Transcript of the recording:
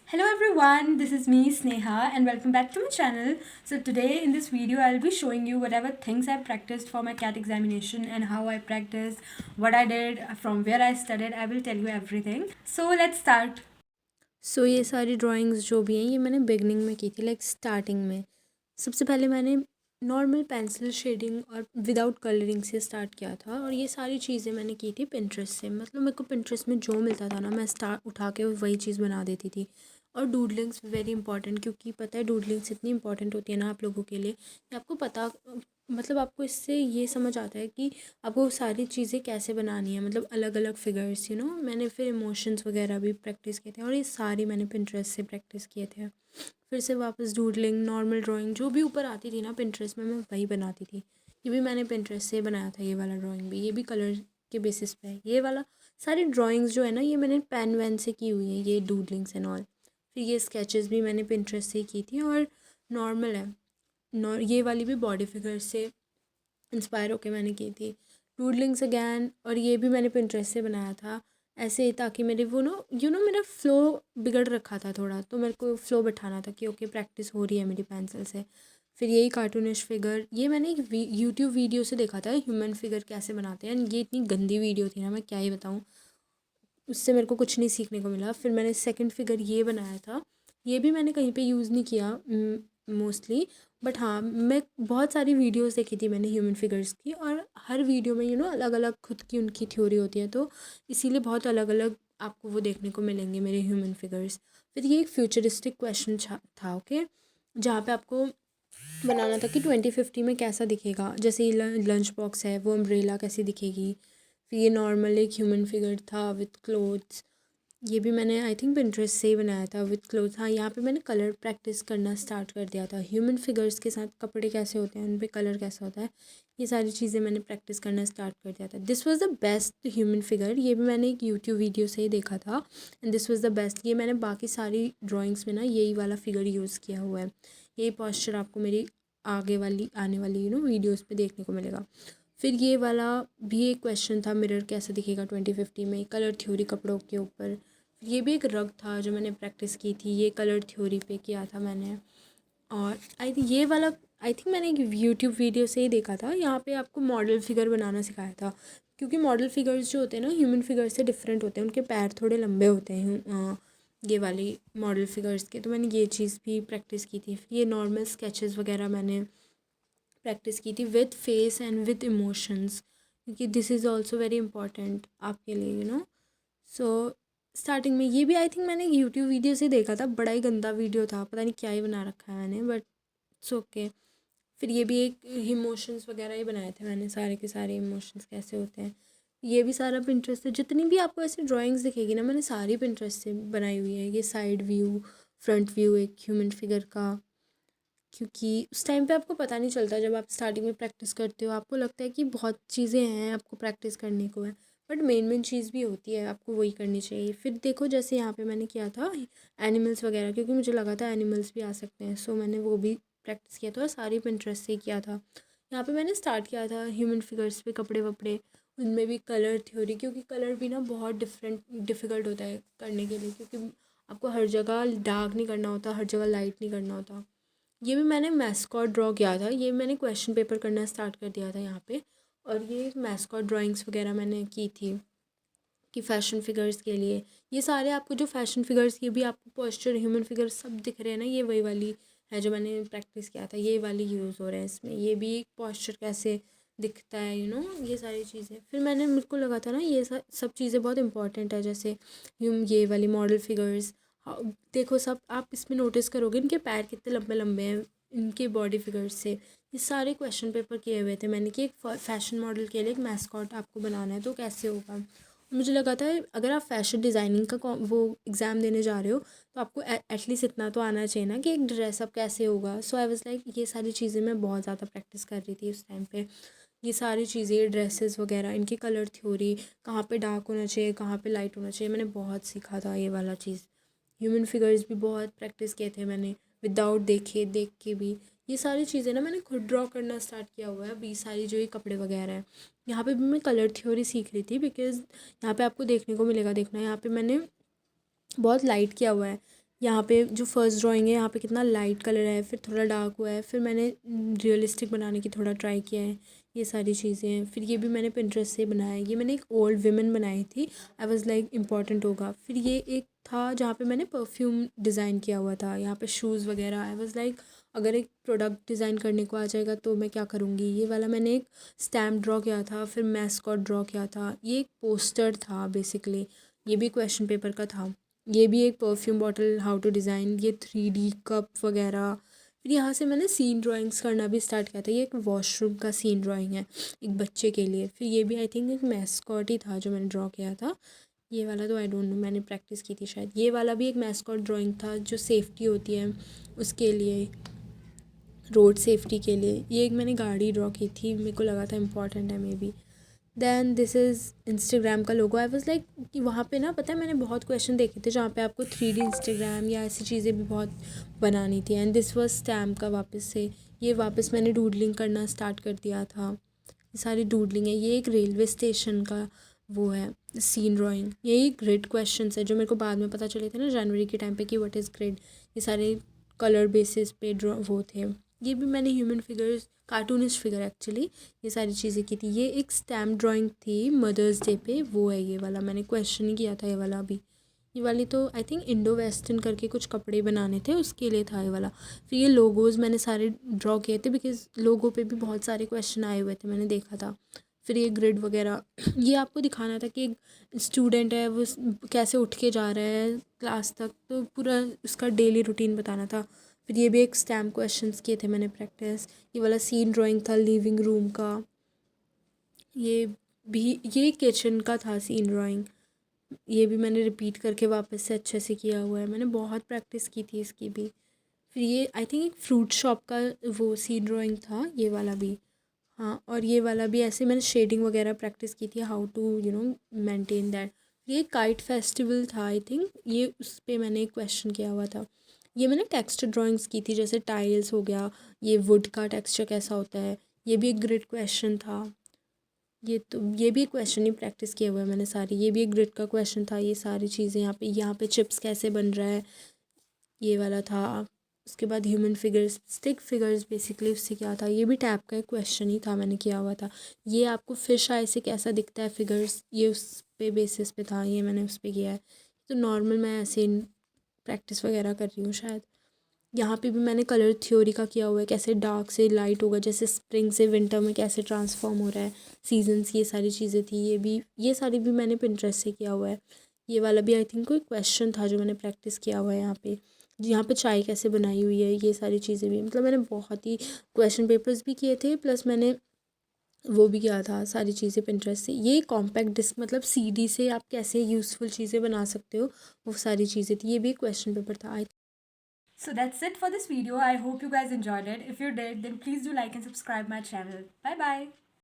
Hello everyone, this is me Sneha and welcome back to my channel. So today in this video I'll be showing you whatever things I practiced for my CAT examination and how I practiced, what I did, from where I studied. I will tell you everything. So let's start. ये सारी drawings जो भी हैं ये मैंने beginning में की थी, लाइक स्टार्टिंग में। सबसे पहले मैंने नॉर्मल पेंसिल शेडिंग और विदाउट कलरिंग से स्टार्ट किया था, और ये सारी चीज़ें मैंने की थी पिंटरेस्ट से। मतलब मेरे को पिंटरेस्ट में जो मिलता था ना, मैं स्टार्ट उठा के वही चीज़ बना देती थी। और डूडलिंग्स वेरी इंपॉर्टेंट, क्योंकि पता है डूडलिंग्स इतनी इंपॉर्टेंट होती है ना आप लोगों के लिए कि आपको पता, मतलब आपको इससे ये समझ आता है कि आपको सारी चीज़ें कैसे बनानी है, मतलब अलग अलग फिगर्स मैंने फिर इमोशंस वगैरह भी प्रैक्टिस किए थे, और ये सारी मैंने पिंटरेस्ट से प्रैक्टिस किए थे। फिर से वापस डूडलिंग, नॉर्मल ड्राइंग जो भी ऊपर आती थी ना पिंटरेस्ट में, मैं वही बनाती थी। ये भी मैंने पिंटरेस्ट से बनाया था, ये वाला ड्राइंग भी, ये भी कलर के बेसिस पे है। ये वाला सारी ड्राइंग्स जो है ना, ये मैंने पेन वैन से की हुई है, ये डूडलिंग्स एंड ऑल। फिर ये स्केचेस भी मैंने पिंटरेस्ट से की थी, और नॉर्मल है। ये वाली भी बॉडी फिगर से इंस्पायर होके मैंने की थी। डूडलिंग्स अगैन, और ये भी मैंने पिंटरेस्ट से बनाया था ऐसे, ताकि मेरे वो मेरा फ़्लो बिगड़ रखा था थोड़ा, तो मेरे को फ़्लो बैठाना था कि ओके प्रैक्टिस हो रही है मेरी पेंसिल से। फिर यही कार्टूनिश फिगर, ये मैंने एक यूट्यूब वीडियो से देखा था, ह्यूमन फिगर कैसे बनाते हैं। ये इतनी गंदी वीडियो थी ना, मैं क्या ही बताऊँ, उससे मेरे को कुछ नहीं सीखने को मिला। फिर मैंने सेकंड फिगर ये बनाया था, ये भी मैंने कहीं पे यूज़ नहीं किया मोस्टली, बट हाँ मैं बहुत सारी वीडियोस देखी थी मैंने ह्यूमन फिगर्स की, और हर वीडियो में अलग अलग खुद की उनकी थ्योरी होती है, तो इसीलिए बहुत अलग अलग आपको वो देखने को मिलेंगे मेरे ह्यूमन फिगर्स। फिर ये एक फ्यूचरिस्टिक क्वेश्चन था, ओके, जहाँ पे आपको बनाना था कि 2050 में कैसा दिखेगा। जैसे ये लंच बॉक्स है, वो अम्ब्रेला कैसी दिखेगी। फिर ये नॉर्मल एक ह्यूमन फिगर था विथ क्लोथ्स, ये भी मैंने आई थिंक पिंटरेस्ट से ही बनाया था विथ क्लोथ। हाँ, यहाँ पे मैंने कलर प्रैक्टिस करना स्टार्ट कर दिया था। ह्यूमन फिगर्स के साथ कपड़े कैसे होते हैं, उन पे कलर कैसा होता है, ये सारी चीज़ें मैंने प्रैक्टिस करना स्टार्ट कर दिया था। This was the best human figure, ये भी मैंने एक यूट्यूब वीडियो से ही देखा था, and this was the best. ये मैंने बाकी सारी ड्राइंग्स में ना यही वाला फिगर यूज़ किया हुआ है। यही पॉस्चर आपको मेरी आगे वाली आने वाली वीडियोज़ पे देखने को मिलेगा। फिर ये वाला भी एक क्वेश्चन था, मिरर कैसा दिखेगा 2050 में, कलर थ्योरी कपड़ों के ऊपर। ये भी एक रग था जो मैंने प्रैक्टिस की थी, ये कलर थ्योरी पे किया था मैंने। और आई थिंक ये वाला, आई थिंक मैंने एक यूट्यूब वीडियो से ही देखा था, यहाँ पे आपको मॉडल फिगर बनाना सिखाया था। क्योंकि मॉडल फिगर्स जो होते हैं ना ह्यूमन फिगर से डिफरेंट होते हैं, उनके पैर थोड़े लंबे होते हैं ये वाली मॉडल फिगर्स के, तो मैंने ये चीज़ भी प्रैक्टिस की थी। फिर ये नॉर्मल स्केचेस वगैरह मैंने प्रैक्टिस की थी with face and with emotions, क्योंकि this is also very important आपके लिए सो स्टार्टिंग में ये भी आई थिंक मैंने यूट्यूब वीडियो से देखा था, बड़ा ही गंदा वीडियो था, पता नहीं क्या ही बना रखा है मैंने, बट इट्स ओके। फिर ये भी एक इमोशंस वगैरह ही बनाए थे मैंने, सारे के सारे इमोशंस कैसे होते हैं, ये भी सारा पिंटरेस्ट से। जितनी भी आपको ऐसी ड्राइंग्स दिखेगी ना, मैंने सारी पिंटरेस्ट से बनाई हुई है। ये साइड व्यू, फ्रंट व्यू एक ह्यूमन फिगर का, क्योंकि उस टाइम पे आपको पता नहीं चलता, जब आप स्टार्टिंग में प्रैक्टिस करते हो आपको लगता है कि बहुत चीज़ें हैं आपको प्रैक्टिस करने को है, बट मेन मेन चीज़ भी होती है, आपको वही करनी चाहिए। फिर देखो जैसे यहाँ पे मैंने किया था एनिमल्स वगैरह, क्योंकि मुझे लगा था एनिमल्स भी आ सकते हैं, सो मैंने वो भी प्रैक्टिस किया था, और सारी पिंटरेस्ट से किया था। यहाँ पे मैंने स्टार्ट किया था ह्यूमन फिगर्स पे कपड़े वपड़े, उनमें भी कलर थ्योरी, क्योंकि कलर भी ना बहुत डिफ़िकल्ट होता है करने के लिए, क्योंकि आपको हर जगह डार्क नहीं करना होता, हर जगह लाइट नहीं करना होता। ये भी मैंने मैस्कॉट ड्रॉ किया था, ये मैंने क्वेश्चन पेपर करना स्टार्ट कर दिया था यहाँ पे, और ये मैस्कॉट ड्राइंग्स वगैरह मैंने की थी कि फ़ैशन फिगर्स के लिए। ये सारे आपको जो फ़ैशन फिगर्स, ये भी आपको पोस्चर ह्यूमन फिगर्स सब दिख रहे हैं ना, ये वही वाली है जो मैंने प्रैक्टिस किया था, ये वाली यूज़ हो रहे हैं इसमें। ये भी एक पोस्चर कैसे दिखता है ये सारी चीज़ें। फिर मैंने, मेरे को लगा था ना ये सब चीज़ें बहुत इंपॉर्टेंट है, जैसे ये वाली मॉडल फिगर्स। देखो सब आप इसमें नोटिस करोगे, इनके पैर कितने लंबे लंबे हैं इनके बॉडी फिगर्स से। ये सारे क्वेश्चन पेपर किए हुए थे मैंने कि एक फ़ैशन मॉडल के लिए एक मैस्कॉट आपको बनाना है, तो कैसे होगा। मुझे लगा था अगर आप फैशन डिज़ाइनिंग का वो एग्ज़ाम देने जा रहे हो, तो आपको एटलीस्ट इतना तो आना चाहिए ना कि एक ड्रेसअप कैसे होगा। सो आई वाज लाइक, ये सारी चीज़ें मैं बहुत ज़्यादा प्रैक्टिस कर रही थी उस टाइम पे। ये सारी चीज़ें, ड्रेसेस वगैरह, इनकी कलर थ्योरी, कहाँ पे डार्क होना चाहिए, कहाँ पे लाइट होना चाहिए, मैंने बहुत सीखा था ये वाला चीज़। ह्यूमन फिगर्स भी बहुत प्रैक्टिस किए थे मैंने, विदाउट देख के भी। ये सारी चीज़ें ना मैंने खुद ड्रॉ करना स्टार्ट किया हुआ है अभी, सारी जो ये कपड़े वगैरह हैं। यहाँ पे भी मैं कलर थ्योरी सीख रही थी, बिकॉज़ यहाँ पे आपको देखने को मिलेगा, देखना यहाँ पे मैंने बहुत लाइट किया हुआ है। यहाँ पे जो फर्स्ट ड्राइंग है यहाँ पे कितना लाइट कलर है, फिर थोड़ा डार्क हुआ है, फिर मैंने रियलिस्टिक बनाने की थोड़ा ट्राई किया है। ये सारी चीज़ें हैं। फिर ये भी मैंने पिंटरेस्ट से बनाया है। ये मैंने एक ओल्ड विमेन बनाई थी। आई वाज लाइक इम्पॉर्टेंट होगा। फिर ये एक था जहाँ पे मैंने परफ्यूम डिज़ाइन किया हुआ था, यहाँ पे शूज़ वगैरह। आई वाज लाइक अगर एक प्रोडक्ट डिज़ाइन करने को आ जाएगा तो मैं क्या करूँगी। ये वाला मैंने एक स्टैम्प ड्रॉ किया था, फिर मैस्कॉट ड्रॉ किया था। ये एक पोस्टर था बेसिकली, ये भी क्वेश्चन पेपर का था। ये भी एक perfume bottle how to design, ये 3D कप वगैरह। फिर यहाँ से मैंने सीन ड्राइंग्स करना भी स्टार्ट किया था। ये एक वॉशरूम का सीन ड्राइंग है एक बच्चे के लिए। फिर ये भी आई थिंक एक मैस्कॉट ही था जो मैंने ड्रॉ किया था। ये वाला तो आई डोंट नो, मैंने प्रैक्टिस की थी शायद। ये वाला भी एक मैस्कॉट ड्राइंग था जो सेफ्टी होती है उसके लिए, रोड सेफ्टी के लिए। ये एक मैंने गाड़ी ड्रॉ की थी, मेरे को लगा था इम्पॉर्टेंट है may be. Then this is Instagram का लोगो। आई वॉज लाइक कि वहाँ पे ना, पता है मैंने बहुत क्वेश्चन देखे थे जहाँ पे आपको 3D इंस्टाग्राम या ऐसी चीज़ें भी बहुत बनानी थी। एंड दिस वाज स्टैम्प का वापस से। ये वापस मैंने डूडलिंग करना स्टार्ट कर दिया था। ये सारी डूडलिंग है। ये एक रेलवे स्टेशन का वो है सीन ड्राइंग। यही ग्रिड क्वेश्चन है जो मेरे को बाद में पता चले थे ना जनवरी के टाइम पे कि व्हाट इज़ ग्रिड। ये सारे कलर बेसिस पे ड्रॉ वो थे। ये भी मैंने human figures, cartoonist figure actually, ये सारी चीज़ें की थी। ये एक स्टैम्प ड्राइंग थी मदर्स डे पे, वो है ये वाला। मैंने क्वेश्चन ही किया था ये वाला भी। ये वाली तो आई थिंक इंडो वेस्टर्न करके कुछ कपड़े बनाने थे उसके लिए था ये वाला। फिर ये लोगोज़ मैंने सारे ड्रॉ किए थे बिकॉज लोगों पे भी बहुत सारे क्वेश्चन आए हुए थे, मैंने देखा था। फिर ये ग्रिड वगैरह ये आपको दिखाना था कि एक स्टूडेंट है वो कैसे उठ के जा रहा है क्लास तक, तो पूरा उसका डेली रूटीन बताना था। फिर ये भी एक स्टैम्प क्वेश्चंस किए थे मैंने प्रैक्टिस। ये वाला सीन ड्राइंग था लिविंग रूम का। ये भी ये किचन का था सीन ड्राइंग। ये भी मैंने रिपीट करके वापस से अच्छे से किया हुआ है, मैंने बहुत प्रैक्टिस की थी इसकी भी। फिर ये आई थिंक एक फ्रूट शॉप का वो सीन ड्राइंग था ये वाला भी। हाँ, और ये वाला भी ऐसे मैंने शेडिंग वगैरह प्रैक्टिस की थी, हाउ टू मेंटेन दैट। ये काइट फेस्टिवल था आई थिंक, ये उस पर मैंने एक क्वेश्चन किया हुआ था। ये मैंने टेक्सचर ड्राइंग्स की थी जैसे टाइल्स हो गया, ये वुड का टेक्सचर कैसा होता है। ये भी एक ग्रिड क्वेश्चन था। ये भी एक क्वेश्चन ही प्रैक्टिस किया हुआ है मैंने सारी। ये भी एक ग्रिड का क्वेश्चन था। ये सारी चीज़ें यहाँ पे चिप्स कैसे बन रहा है, ये वाला था। उसके बाद human figures, stick figures basically उससे क्या था। ये भी टैप का एक क्वेश्चन ही था मैंने किया हुआ था। ये आपको फिश आई से कैसा दिखता है फिगर्स, ये उस पे बेसिस पे था, ये मैंने उस पर किया है। तो नॉर्मल मैं ऐसे प्रैक्टिस वगैरह कर रही हूँ शायद। यहाँ पे भी मैंने कलर थ्योरी का किया हुआ है, कैसे डार्क से लाइट होगा, जैसे स्प्रिंग से विंटर में कैसे ट्रांसफॉर्म हो रहा है सीजन्स, ये सारी चीज़ें थी। ये सारी भी मैंने पिंटरेस्ट से किया हुआ है। ये वाला भी आई थिंक कोई क्वेश्चन था जो मैंने प्रैक्टिस किया हुआ है यहाँ पे चाय कैसे बनाई हुई है, ये सारी चीज़ें भी। मतलब मैंने बहुत ही क्वेश्चन पेपर्स भी किए थे, प्लस मैंने वो भी किया था सारी चीज़ें पिंटरेस्ट से। ये कॉम्पैक्ट डिस्क मतलब सीडी से आप कैसे यूज़फुल चीज़ें बना सकते हो, वो सारी चीज़ें थी। ये भी एक क्वेश्चन पेपर था। So that's it for this video. I hope you guys enjoyed it. If you did, then please do like and subscribe my channel. Bye bye.